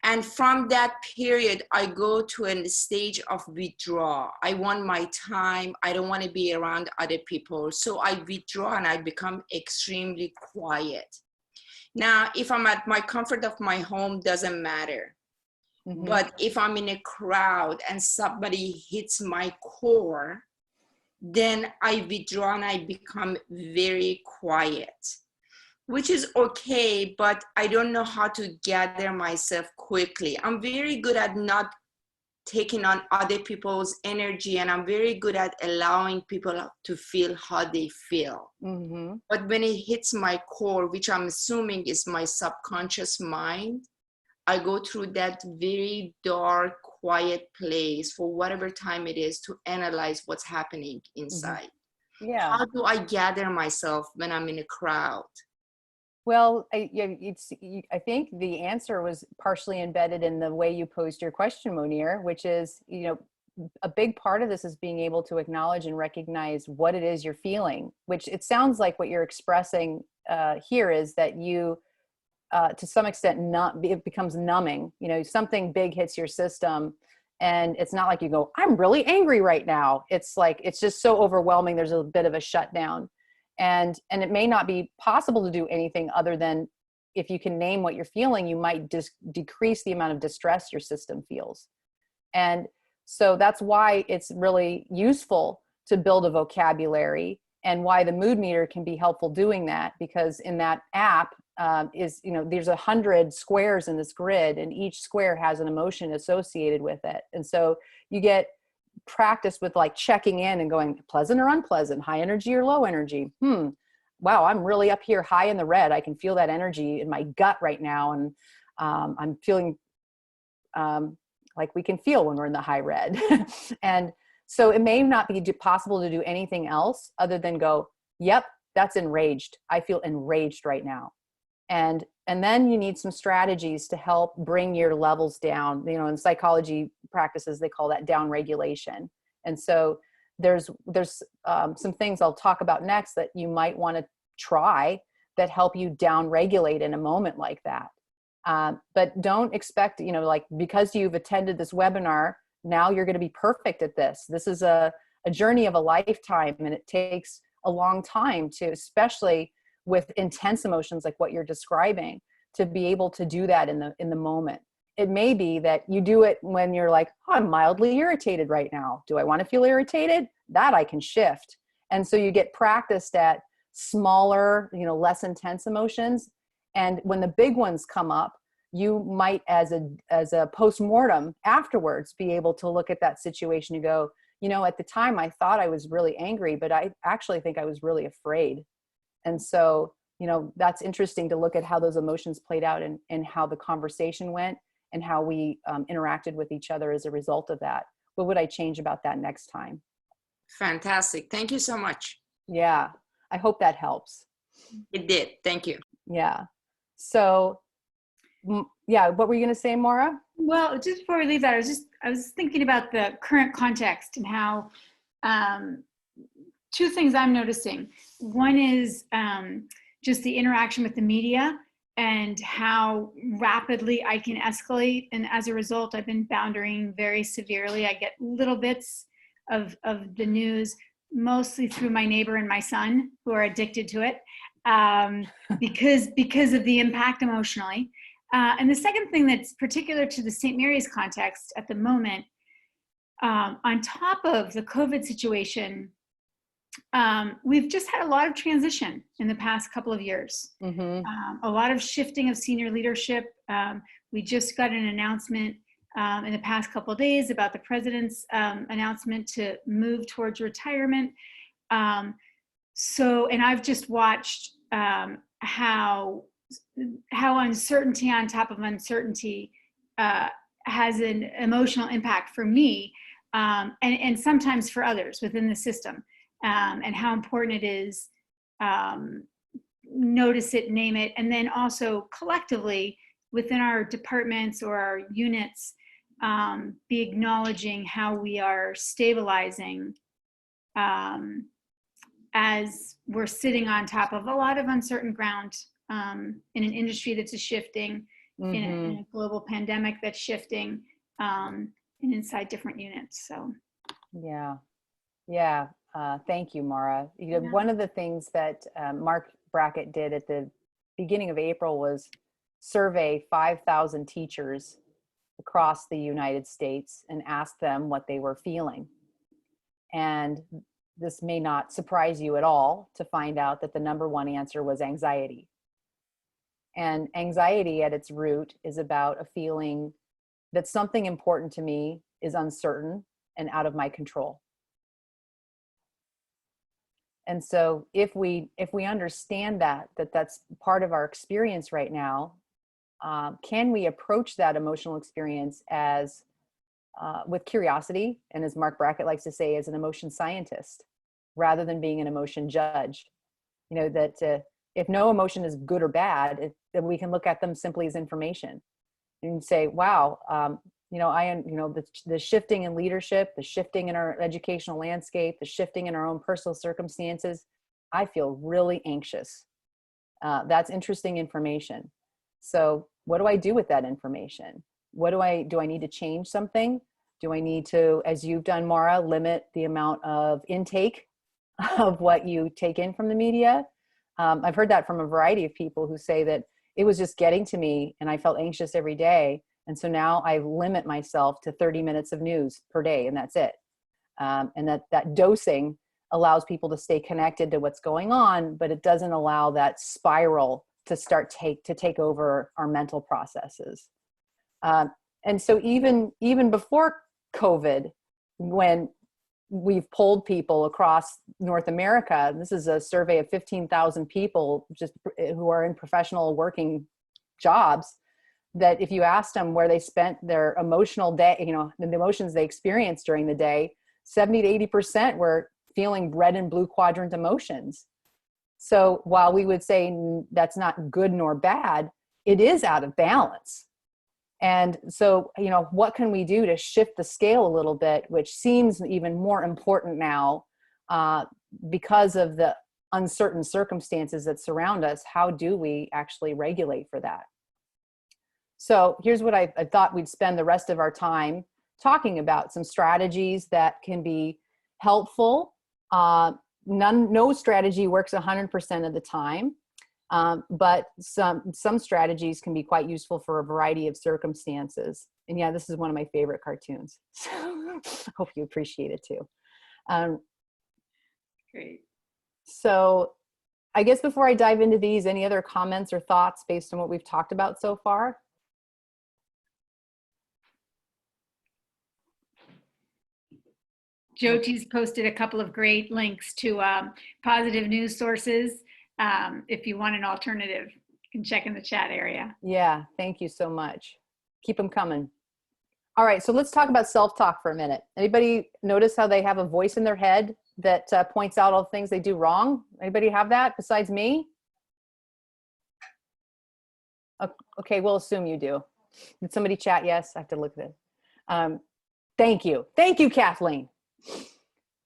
And from that period, I go to a stage of withdrawal. I want my time. I don't want to be around other people. So I withdraw and I become extremely quiet. Now, if I'm at my comfort of my home, doesn't matter. Mhm. But if I'm in a crowd and somebody hits my core, then I withdraw and I become very quiet, which is okay, but I don't know how to gather myself quickly. I'm very good at not taking on other people's energy, and I'm very good at allowing people to feel how they feel. Mm-hmm. But when it hits my core, which I'm assuming is my subconscious mind, I go through that very dark, quiet place for whatever time it is to analyze what's happening inside. Yeah. How do I gather myself when I'm in a crowd? Well, I think the answer was partially embedded in the way you posed your question, Monir, which is, a big part of this is being able to acknowledge and recognize what it is you're feeling, which it sounds like what you're expressing here is that you, to some extent, it becomes numbing. Something big hits your system, and it's not like you go, I'm really angry right now. It's like, it's just so overwhelming. There's a bit of a shutdown. And it may not be possible to do anything other than, if you can name what you're feeling, you might just decrease the amount of distress your system feels. And so that's why it's really useful to build a vocabulary, and why the mood meter can be helpful doing that, because in that app there's 100 squares in this grid, and each square has an emotion associated with it. And so you get practice with like checking in and going, pleasant or unpleasant, high energy or low energy. Wow, I'm really up here high in the red. I can feel that energy in my gut right now. And I'm feeling like we can feel when we're in the high red. And so it may not be possible to do anything else other than go, yep, that's enraged. I feel enraged right now. And then you need some strategies to help bring your levels down. In psychology practices, they call that down regulation. And so there's some things I'll talk about next that you might want to try that help you down regulate in a moment like that. But don't expect, like, because you've attended this webinar, now you're going to be perfect at this. This is a journey of a lifetime, and it takes a long time to, especially with intense emotions like what you're describing, to be able to do that in the moment. It may be that you do it when you're like, oh, I'm mildly irritated right now. Do I want to feel irritated? That I can shift. And so you get practiced at smaller, less intense emotions. And when the big ones come up, you might, as a post-mortem afterwards, be able to look at that situation and go, at the time I thought I was really angry, but I actually think I was really afraid. And so, that's interesting to look at how those emotions played out, and how the conversation went, and how we interacted with each other as a result of that. What would I change about that next time? Fantastic. Thank you so much. Yeah, I hope that helps. It did. Thank you. Yeah. So, yeah, what were you going to say, Maura? Well, just before we leave that, I was thinking about the current context and how two things I'm noticing. One is just the interaction with the media and how rapidly I can escalate. And as a result, I've been boundarying very severely. I get little bits of the news, mostly through my neighbor and my son, who are addicted to it, because of the impact emotionally. And the second thing that's particular to the St. Mary's context at the moment, on top of the COVID situation, we've just had a lot of transition in the past couple of years. Mm-hmm. A lot of shifting of senior leadership. We just got an announcement in the past couple of days about the president's announcement to move towards retirement. And I've just watched how uncertainty on top of uncertainty has an emotional impact for me, and sometimes for others within the system. And how important it is, notice it, name it, and then also collectively within our departments or our units, be acknowledging how we are stabilizing as we're sitting on top of a lot of uncertain ground, in an industry that's shifting, Mm-hmm. in a global pandemic that's shifting, and inside different units. So Yeah. Thank you, Maura. One of the things that Mark Brackett did at the beginning of April was survey 5,000 teachers across the United States and ask them what they were feeling. And this may not surprise you at all to find out that the number one answer was anxiety. And anxiety at its root is about a feeling that something important to me is uncertain and out of my control. And so if we understand that's part of our experience right now, can we approach that emotional experience as with curiosity, and as Mark Brackett likes to say, as an emotion scientist, rather than being an emotion judge? You know, that if no emotion is good or bad, then we can look at them simply as information and say, wow, the shifting in leadership, the shifting in our educational landscape, the shifting in our own personal circumstances, I feel really anxious. That's interesting information. So what do I do with that information? Do I need to change something? Do I need to, as you've done, Mara, limit the amount of intake of what you take in from the media? I've heard that from a variety of people who say that it was just getting to me and I felt anxious every day. And so now I limit myself to 30 minutes of news per day, and that's it. And that dosing allows people to stay connected to what's going on, but it doesn't allow that spiral to take over our mental processes. And so even before COVID, when we've polled people across North America, this is a survey of 15,000 people just who are in professional working jobs, that if you asked them where they spent their emotional day, the emotions they experienced during the day, 70 to 80% were feeling red and blue quadrant emotions. So while we would say that's not good nor bad, it is out of balance. And so, what can we do to shift the scale a little bit, which seems even more important now because of the uncertain circumstances that surround us? How do we actually regulate for that? So here's what I thought we'd spend the rest of our time talking about: some strategies that can be helpful. No strategy works 100% of the time. But some strategies can be quite useful for a variety of circumstances. And yeah, this is one of my favorite cartoons. So I hope you appreciate it too. Great. So I guess before I dive into these, any other comments or thoughts based on what we've talked about so far? Jyoti's posted a couple of great links to positive news sources. If you want an alternative, you can check in the chat area. Yeah, thank you so much. Keep them coming. All right, so let's talk about self-talk for a minute. Anybody notice how they have a voice in their head that points out all the things they do wrong? Anybody have that besides me? Okay, we'll assume you do. Did somebody chat? Yes, I have to look at it. Thank you. Thank you, Kathleen.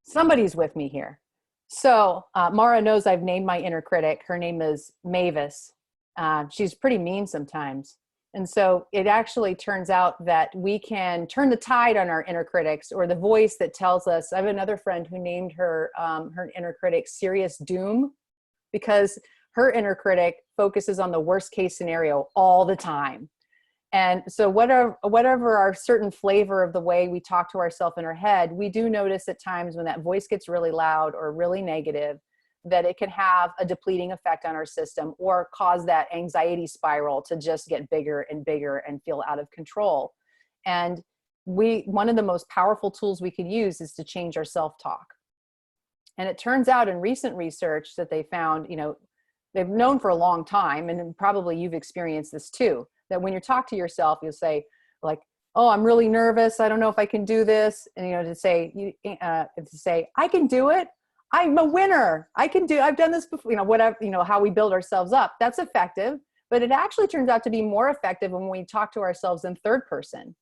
Somebody's with me here. So Mara knows I've named my inner critic. Her name is Mavis. She's pretty mean sometimes. And so it actually turns out that we can turn the tide on our inner critics, or the voice that tells us. I have another friend who named her inner critic Serious Doom, because her inner critic focuses on the worst case scenario all the time. And so whatever our certain flavor of the way we talk to ourselves in our head, we do notice at times when that voice gets really loud or really negative, that it can have a depleting effect on our system or cause that anxiety spiral to just get bigger and bigger and feel out of control. And one of the most powerful tools we could use is to change our self-talk. And it turns out in recent research that they found, they've known for a long time, and probably you've experienced this too, that when you talk to yourself, you'll say like, oh, I'm really nervous. I don't know if I can do this. And, to say, I can do it. I'm a winner. I've done this before, whatever, how we build ourselves up. That's effective, but it actually turns out to be more effective when we talk to ourselves in third person.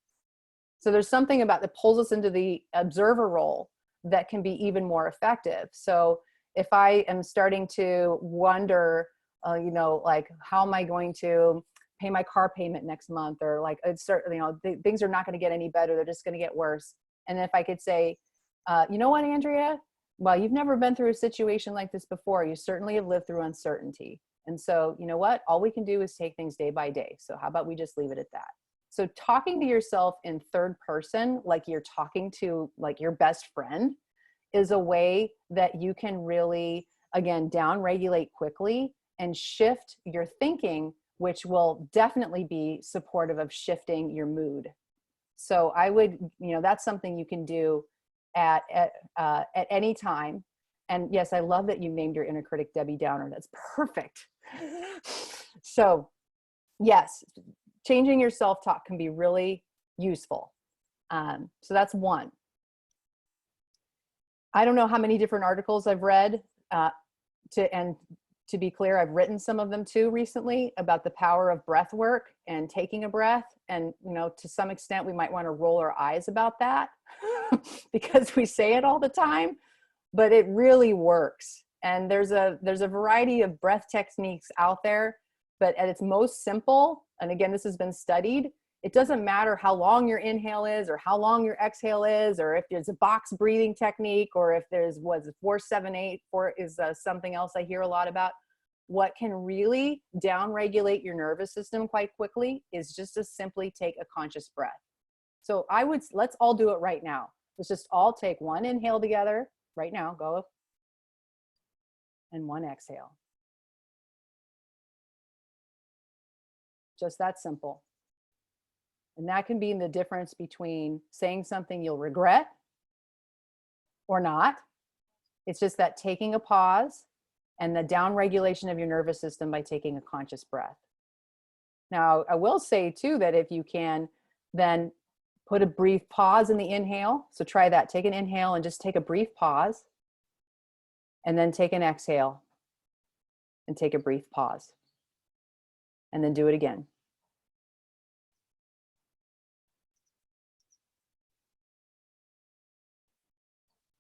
So there's something about that pulls us into the observer role that can be even more effective. So if I am starting to wonder, like, how am I going to pay my car payment next month, or like, things are not going to get any better. They're just going to get worse. And if I could say, you know what, Andrea? Well, you've never been through a situation like this before. You certainly have lived through uncertainty. And so, you know what? All we can do is take things day by day. So how about we just leave it at that? So talking to yourself in third person, like you're talking to like your best friend, is a way that you can really, again, down regulate quickly and shift your thinking, which will definitely be supportive of shifting your mood. So I would, that's something you can do at any time. And yes, I love that you named your inner critic Debbie Downer. That's perfect. So yes, changing your self-talk can be really useful. So that's one. I don't know how many different articles I've read, and to be clear, I've written some of them too recently about the power of breath work and taking a breath. And, to some extent, we might want to roll our eyes about that because we say it all the time, but it really works. And there's a variety of breath techniques out there, but at its most simple, and again, this has been studied, it doesn't matter how long your inhale is or how long your exhale is, or if there's a box breathing technique, or if there's 4-7-8 is something else I hear a lot about. What can really down-regulate your nervous system quite quickly is just to simply take a conscious breath. So let's all do it right now. Let's just all take one inhale together right now, go, and one exhale. Just that simple. And that can be the difference between saying something you'll regret or not. It's just that taking a pause and the down regulation of your nervous system by taking a conscious breath. Now, I will say too that if you can then put a brief pause in the inhale. So try that. Take an inhale and just take a brief pause. And then take an exhale and take a brief pause. And then do it again.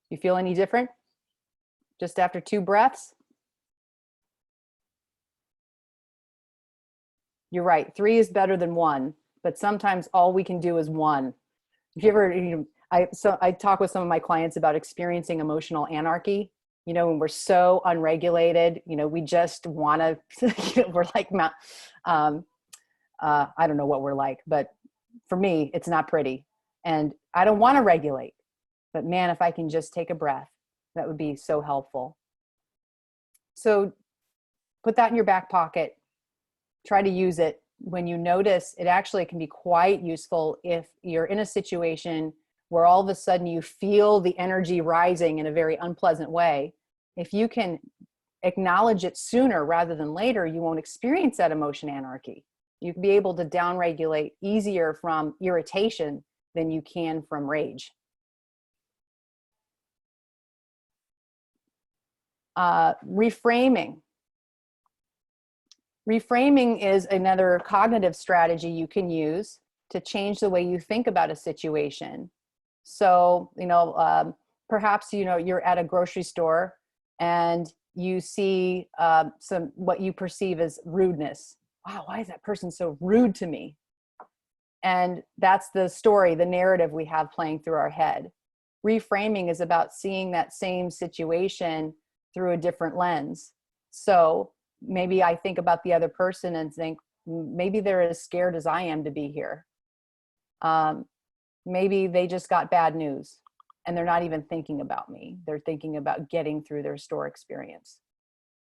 You feel any different? Just after 2 breaths? You're right, 3 is better than 1, but sometimes all we can do is 1. If you ever, I talk with some of my clients about experiencing emotional anarchy. When we're so unregulated, we just want to, we're like, I don't know what we're like, but for me, it's not pretty. And I don't want to regulate. But man, if I can just take a breath, that would be so helpful. So put that in your back pocket. Try to use it when you notice. It actually can be quite useful if you're in a situation where all of a sudden you feel the energy rising in a very unpleasant way. If you can acknowledge it sooner rather than later, you won't experience that emotion anarchy. You can be able to downregulate easier from irritation than you can from rage. Reframing. Reframing is another cognitive strategy you can use to change the way you think about a situation. So, perhaps, you're at a grocery store and you see what you perceive as rudeness. Wow, why is that person so rude to me? And that's the story, the narrative we have playing through our head. Reframing is about seeing that same situation through a different lens. So maybe I think about the other person and think, maybe they're as scared as I am to be here. Maybe they just got bad news and they're not even thinking about me. They're thinking about getting through their store experience.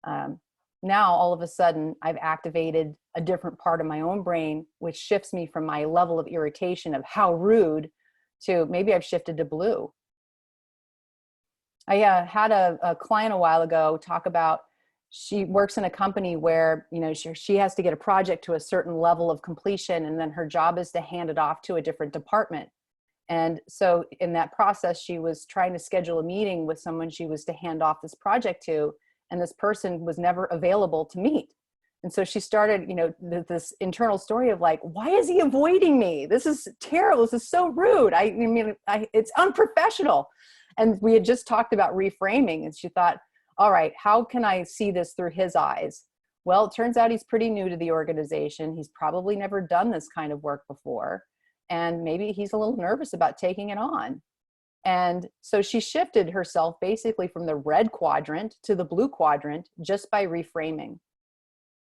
Now, all of a sudden, I've activated a different part of my own brain, which shifts me from my level of irritation of how rude to maybe I've shifted to blue. I had a client a while ago talk about, she works in a company where, she has to get a project to a certain level of completion, and then her job is to hand it off to a different department. And so in that process, she was trying to schedule a meeting with someone she was to hand off this project to, and this person was never available to meet. And so she started, this internal story of like, why is he avoiding me? This is terrible. This is so rude. It's unprofessional. And we had just talked about reframing, and she thought, all right, how can I see this through his eyes? Well, it turns out he's pretty new to the organization. He's probably never done this kind of work before. And maybe he's a little nervous about taking it on. And so she shifted herself basically from the red quadrant to the blue quadrant just by reframing.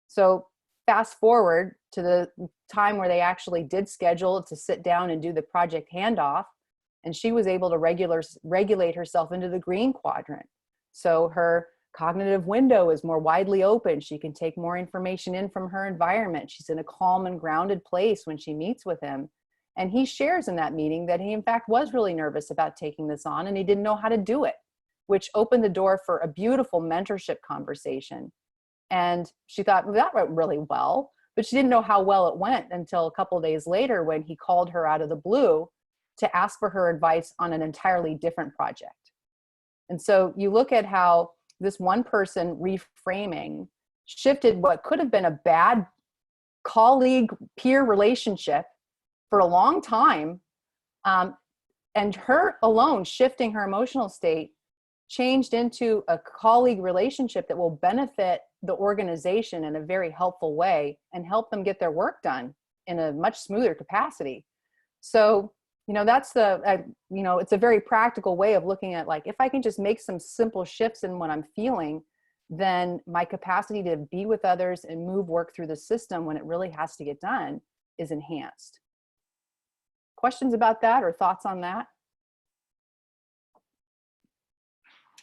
So fast forward to the time where they actually did schedule to sit down and do the project handoff, and she was able to regulate herself into the green quadrant. So her cognitive window is more widely open. She can take more information in from her environment. She's in a calm and grounded place when she meets with him. And he shares in that meeting that he, in fact, was really nervous about taking this on and he didn't know how to do it, which opened the door for a beautiful mentorship conversation. And she thought, well, that went really well, but she didn't know how well it went until a couple of days later when he called her out of the blue to ask for her advice on an entirely different project. And so you look at how this one person reframing shifted what could have been a bad colleague peer relationship for a long time, and her alone shifting her emotional state changed into a colleague relationship that will benefit the organization in a very helpful way and help them get their work done in a much smoother capacity. So, that's it's a very practical way of looking at, like, if I can just make some simple shifts in what I'm feeling, then my capacity to be with others and move work through the system when it really has to get done is enhanced. Questions about that or thoughts on that?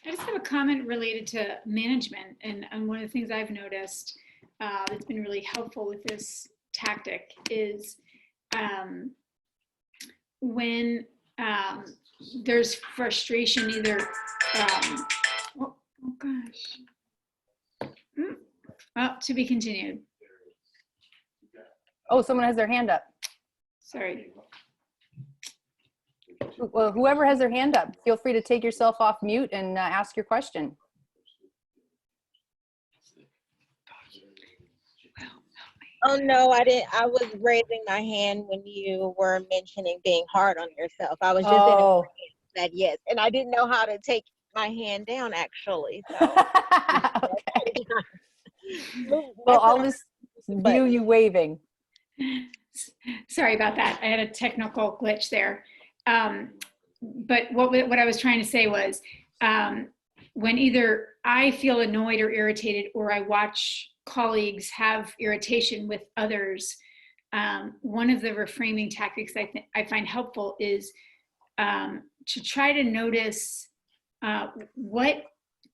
I just have a comment related to management, and one of the things I've noticed that's been really helpful with this tactic is when there's frustration, either oh gosh, well, to be continued. Oh, someone has their hand up. Sorry. Well, whoever has their hand up, feel free to take yourself off mute and ask your question. Oh, no, I didn't. I was raising my hand when you were mentioning being hard on yourself. I was just in agreement that, yes. And I didn't know how to take my hand down, actually. So. Okay. Well, I'll just view you waving. Sorry about that. I had a technical glitch there. But what I was trying to say was, when either I feel annoyed or irritated, or I watch colleagues have irritation with others, one of the reframing tactics I find helpful is to try to notice what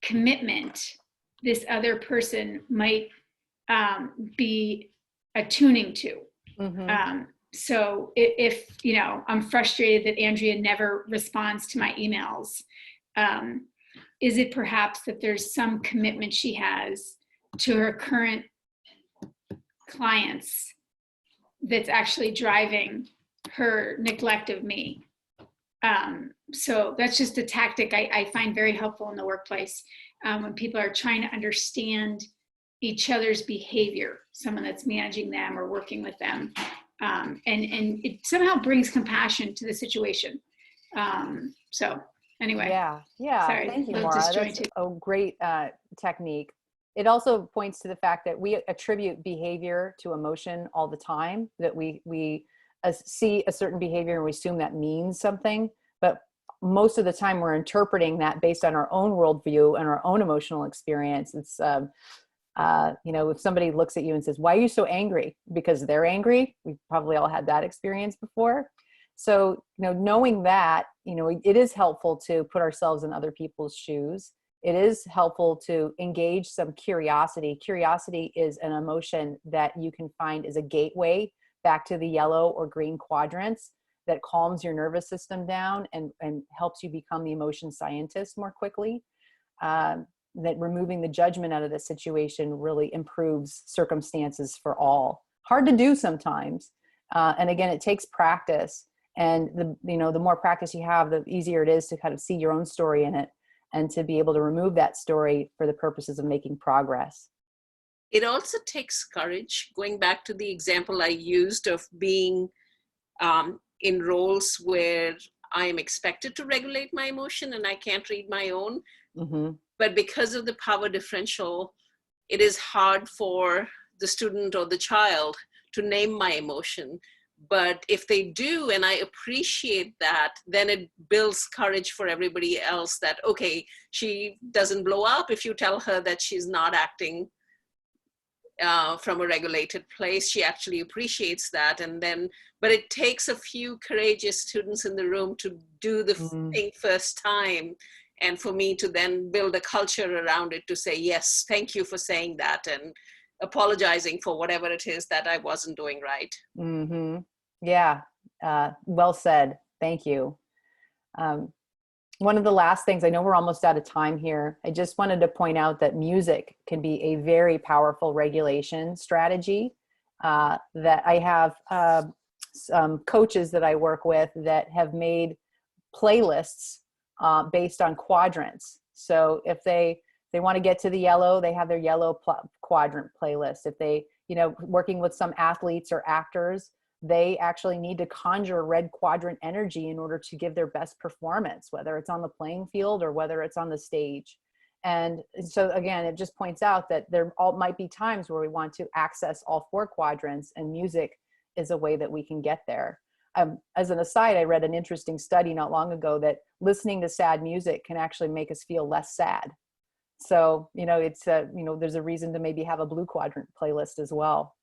commitment this other person might be attuning to. Mm-hmm. So if I'm frustrated that Andrea never responds to my emails, is it perhaps that there's some commitment she has to her current clients that's actually driving her neglect of me? So that's just a tactic I find very helpful in the workplace when people are trying to understand each other's behavior, someone that's managing them or working with them. And it somehow brings compassion to the situation. So anyway. Yeah. Sorry, thank you, Maura. That's a great technique. It also points to the fact that we attribute behavior to emotion all the time, that we see a certain behavior and we assume that means something, but most of the time we're interpreting that based on our own worldview and our own emotional experience. It's if somebody looks at you and says, why are you so angry? Because they're angry. We've probably all had that experience before. So, knowing that, it is helpful to put ourselves in other people's shoes. It is helpful to engage some curiosity. Curiosity is an emotion that you can find as a gateway back to the yellow or green quadrants that calms your nervous system down and helps you become the emotion scientist more quickly. That removing the judgment out of the situation really improves circumstances for all. Hard to do sometimes. And again, it takes practice. And the more practice you have, the easier it is to kind of see your own story in it and to be able to remove that story for the purposes of making progress. It also takes courage, going back to the example I used of being in roles where I am expected to regulate my emotion and I can't read my own. Mm-hmm. But because of the power differential, it is hard for the student or the child to name my emotion. But if they do, and I appreciate that, then it builds courage for everybody else that, okay, she doesn't blow up if you tell her that she's not acting from a regulated place. She actually appreciates that. And then, but it takes a few courageous students in the room to do the thing first time. And for me to then build a culture around it to say, yes, thank you for saying that, and apologizing for whatever it is that I wasn't doing right. Mm-hmm. Yeah, well said. Thank you. One of the last things, I know we're almost out of time here. I just wanted to point out that music can be a very powerful regulation strategy. That I have some coaches that I work with that have made playlists based on quadrants. So if they want to get to the yellow, they have their yellow quadrant playlist. If they, working with some athletes or actors, they actually need to conjure red quadrant energy in order to give their best performance, whether it's on the playing field or whether it's on the stage. And so again, it just points out that there might be times where we want to access all 4 quadrants, and music is a way that we can get there. As an aside, I read an interesting study not long ago that listening to sad music can actually make us feel less sad. So, it's there's a reason to maybe have a blue quadrant playlist as well.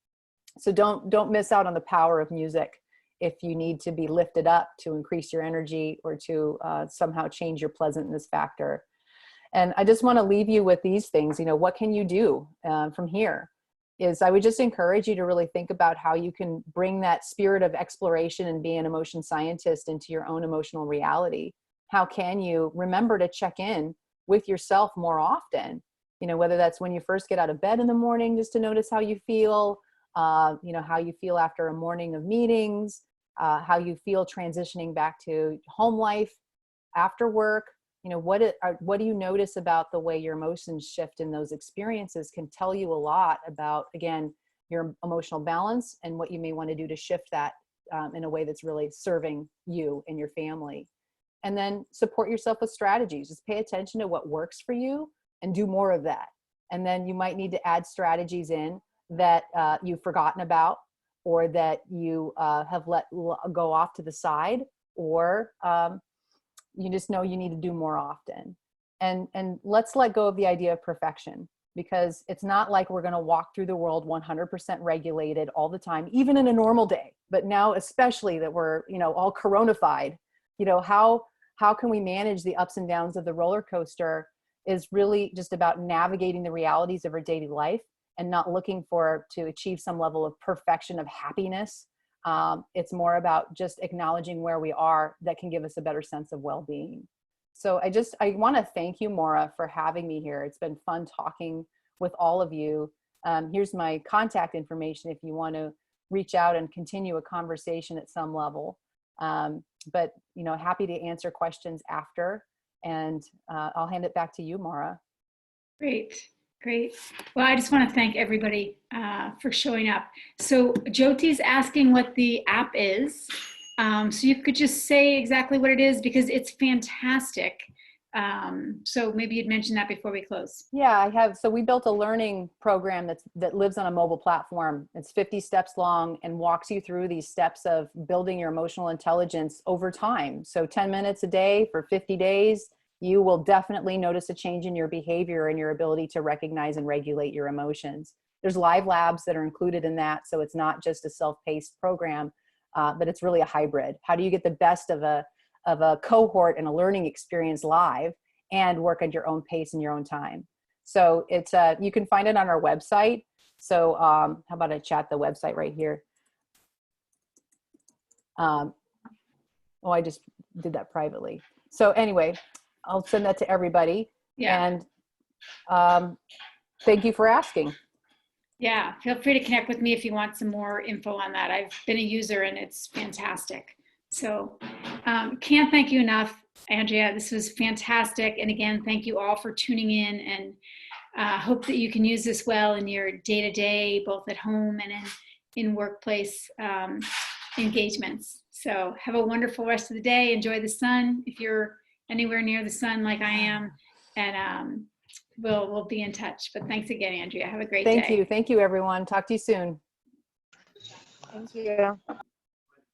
So don't miss out on the power of music if you need to be lifted up to increase your energy or to somehow change your pleasantness factor. And I just want to leave you with these things. What can you do from here? Is I would just encourage you to really think about how you can bring that spirit of exploration and be an emotion scientist into your own emotional reality. How can you remember to check in with yourself more often? Whether that's when you first get out of bed in the morning, just to notice how you feel, how you feel after a morning of meetings, how you feel transitioning back to home life after work. What do you notice about the way your emotions shift in those experiences can tell you a lot about, again, your emotional balance and what you may want to do to shift that in a way that's really serving you and your family. And then support yourself with strategies. Just pay attention to what works for you and do more of that. And then you might need to add strategies in that you've forgotten about, or that you have let go off to the side, or you just know you need to do more often. And let's let go of the idea of perfection, because it's not like we're going to walk through the world 100% regulated all the time, even in a normal day. But now, especially that we're, all coronafied, how can we manage the ups and downs of the roller coaster is really just about navigating the realities of our daily life and not looking to achieve some level of perfection of happiness. It's more about just acknowledging where we are that can give us a better sense of well-being. So I want to thank you, Maura, for having me here. It's been fun talking with all of you. Here's my contact information if you want to reach out and continue a conversation at some level. But happy to answer questions after, and I'll hand it back to you, Maura. Great. Well, I just want to thank everybody for showing up. So Jyoti's asking what the app is. So you could just say exactly what it is, because it's fantastic. So maybe you'd mention that before we close. Yeah, I have. So we built a learning program that lives on a mobile platform. It's 50 steps long and walks you through these steps of building your emotional intelligence over time. So 10 minutes a day for 50 days. You will definitely notice a change in your behavior and your ability to recognize and regulate your emotions. There's live labs that are included in that. So it's not just a self-paced program, but it's really a hybrid. How do you get the best of a cohort and a learning experience live and work at your own pace and your own time? So it's you can find it on our website. So how about I chat the website right here? I just did that privately. So anyway, I'll send that to everybody. Yeah. And thank you for asking. Yeah, feel free to connect with me if you want some more info on that. I've been a user and it's fantastic. So can't thank you enough, Andrea. This was fantastic. And again, thank you all for tuning in, and hope that you can use this well in your day-to-day, both at home and in workplace engagements. So have a wonderful rest of the day. Enjoy the sun if you're anywhere near the sun like I am, and we'll be in touch. But thanks again, Andrea. Have a great day. Thank you, everyone. Talk to you soon. Thank you.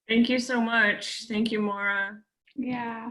Thank you so much. Thank you, Maura. Yeah.